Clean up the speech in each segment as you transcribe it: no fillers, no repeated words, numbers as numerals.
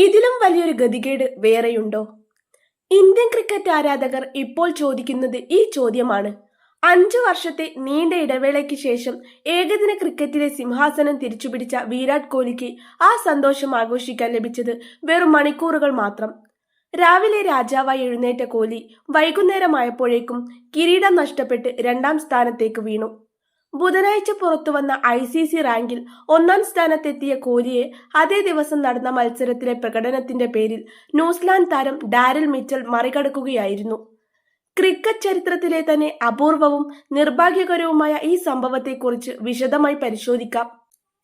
ഇതിലും വലിയൊരു ഗതികേട് വേറെയുണ്ടോ? ഇന്ത്യൻ ക്രിക്കറ്റ് ആരാധകർ ഇപ്പോൾ ചോദിക്കുന്നത് ഈ ചോദ്യമാണ്. 5 വർഷത്തെ നീണ്ട ഇടവേളയ്ക്ക് ശേഷം ഏകദിന ക്രിക്കറ്റിലെ സിംഹാസനം തിരിച്ചുപിടിച്ച വിരാട് കോഹ്ലിക്ക് ആ സന്തോഷം ആഘോഷിക്കാൻ ലഭിച്ചത് വെറും മണിക്കൂറുകൾ മാത്രം. രാവിലെ രാജാവായി എഴുന്നേറ്റ കോഹ്ലി വൈകുന്നേരമായപ്പോഴേക്കും കിരീടം നഷ്ടപ്പെട്ട് 2ാം സ്ഥാനത്തേക്ക് വീണു. ബുധനാഴ്ച പുറത്തുവന്ന ICC റാങ്കിൽ 1ാം സ്ഥാനത്തെത്തിയ കോഹ്ലിയെ അതേ ദിവസം നടന്ന മത്സരത്തിലെ പ്രകടനത്തിന്റെ പേരിൽ ന്യൂസിലാൻഡ് താരം ഡാരിൽ മിച്ചൽ മറികടക്കുകയായിരുന്നു. ക്രിക്കറ്റ് ചരിത്രത്തിലെ തന്നെ അപൂർവവും നിർഭാഗ്യകരവുമായ ഈ സംഭവത്തെക്കുറിച്ച് വിശദമായി പരിശോധിക്കാം.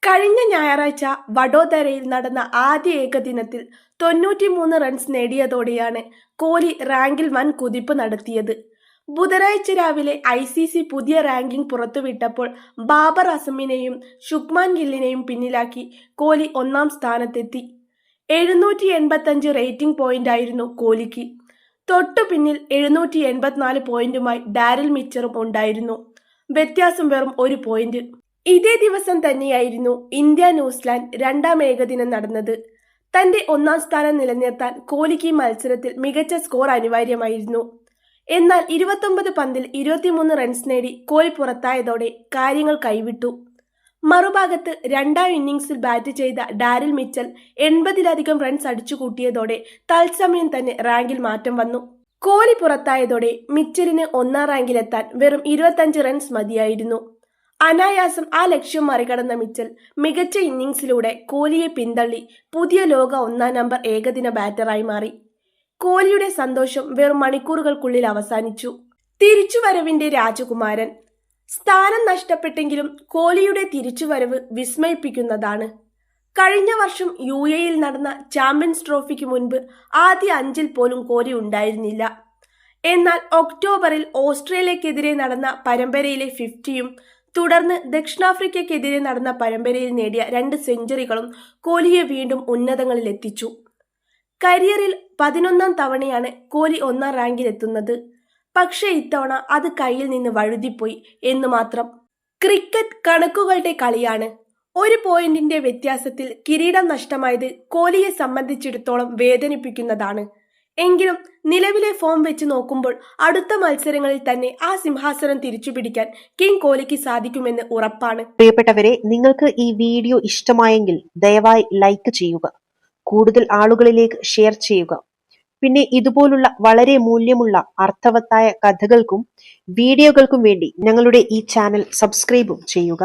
കഴിഞ്ഞ ഞായറാഴ്ച വഡോദരയിൽ നടന്ന ആദ്യ ഏകദിനത്തിൽ 93 റൺസ് നേടിയതോടെയാണ് കോഹ്ലി റാങ്കിൽ വൻ കുതിപ്പ് നടത്തിയത്. ബുധനാഴ്ച രാവിലെ ICC പുതിയ റാങ്കിംഗ് പുറത്തുവിട്ടപ്പോൾ ബാബർ അസമിനെയും ശുഭ്മാൻ ഗില്ലിനെയും പിന്നിലാക്കി കോഹ്ലി 1ാം സ്ഥാനത്തെത്തി. 785 റേറ്റിംഗ് പോയിന്റായിരുന്നു കോഹ്ലിക്ക്. തൊട്ടു പിന്നിൽ 784 പോയിന്റുമായി ഡാരിൽ മിച്ചറും ഉണ്ടായിരുന്നു. വ്യത്യാസം വെറും 1 പോയിന്റ്. ഇതേ ദിവസം തന്നെയായിരുന്നു ഇന്ത്യ ന്യൂസിലാൻഡ് 2ാം ഏകദിനം നടന്നത്. തന്റെ 1ാം സ്ഥാനം നിലനിർത്താൻ കോഹ്ലിക്ക് ഈ മത്സരത്തിൽ മികച്ച സ്കോർ അനിവാര്യമായിരുന്നു. എന്നാൽ 29 പന്തിൽ 23 റൺസ് നേടി കോഹ്ലി പുറത്തായതോടെ കാര്യങ്ങൾ കൈവിട്ടു. മറുഭാഗത്ത് 2ാം ഇന്നിംഗ്സിൽ ബാറ്റ് ചെയ്ത ഡാരിൽ മിച്ചൽ 80ലധികം റൺസ് അടിച്ചുകൂട്ടിയതോടെ തത്സമയം തന്നെ റാങ്കിൽ മാറ്റം വന്നു. കോഹ്ലി പുറത്തായതോടെ മിച്ചലിന് 1ാം റാങ്കിലെത്താൻ വെറും 25 റൺസ് മതിയായിരുന്നു. അനായാസം ആ ലക്ഷ്യം മറികടന്ന മിച്ചൽ മികച്ച ഇന്നിംഗ്സിലൂടെ കോഹ്ലിയെ പിന്തള്ളി പുതിയ ലോക 1ാം നമ്പർ ഏകദിന ബാറ്ററായി മാറി. കോഹ്ലിയുടെ സന്തോഷം വെറും മണിക്കൂറുകൾക്കുള്ളിൽ അവസാനിച്ചു. തിരിച്ചുവരവിന്റെ രാജകുമാരൻ. സ്ഥാനം നഷ്ടപ്പെട്ടെങ്കിലും കോഹ്ലിയുടെ തിരിച്ചുവരവ് വിസ്മയിപ്പിക്കുന്നതാണ്. കഴിഞ്ഞ വർഷം UAEയിൽ നടന്ന ചാമ്പ്യൻസ് ട്രോഫിക്ക് മുൻപ് ആദ്യ 5-ൽ പോലും കോഹ്ലി ഉണ്ടായിരുന്നില്ല. എന്നാൽ ഒക്ടോബറിൽ ഓസ്ട്രേലിയക്കെതിരെ നടന്ന പരമ്പരയിലെ 50യും തുടർന്ന് ദക്ഷിണാഫ്രിക്കയ്ക്കെതിരെ നടന്ന പരമ്പരയിൽ നേടിയ 2 സെഞ്ചുറികളും കോഹ്ലിയെ വീണ്ടും ഉന്നതങ്ങളിലെത്തിച്ചു. കരിയറിൽ 11ാം തവണയാണ് കോഹ്ലി 1ാം റാങ്കിലെത്തുന്നത്. പക്ഷേ ഇത്തവണ അത് കയ്യിൽ നിന്ന് വഴുതിപ്പോയി എന്ന് മാത്രം. ക്രിക്കറ്റ് കണക്കുകളുടെ കളിയാണ്. 1 പോയിന്റിന്റെ വ്യത്യാസത്തിൽ കിരീടം നഷ്ടമായത് കോഹ്ലിയെ സംബന്ധിച്ചിടത്തോളം വേദനിപ്പിക്കുന്നതാണ്. എങ്കിലും നിലവിലെ ഫോം വെച്ച് നോക്കുമ്പോൾ അടുത്ത മത്സരങ്ങളിൽ തന്നെ ആ സിംഹാസനം തിരിച്ചുപിടിക്കാൻ കിങ് കോഹ്ലിക്ക് സാധിക്കുമെന്ന് ഉറപ്പാണ്. പ്രിയപ്പെട്ടവരെ, നിങ്ങൾക്ക് ഈ വീഡിയോ ഇഷ്ടമായെങ്കിൽ ദയവായി ലൈക്ക് ചെയ്യുക, കൂടുതൽ ആളുകളിലേക്ക് ഷെയർ ചെയ്യുക. പിന്നെ ഇതുപോലുള്ള വളരെ മൂല്യമുള്ള അർത്ഥവത്തായ കഥകൾക്കും വീഡിയോകൾക്കും വേണ്ടി ഞങ്ങളുടെ ഈ ചാനൽ സബ്സ്ക്രൈബും ചെയ്യുക.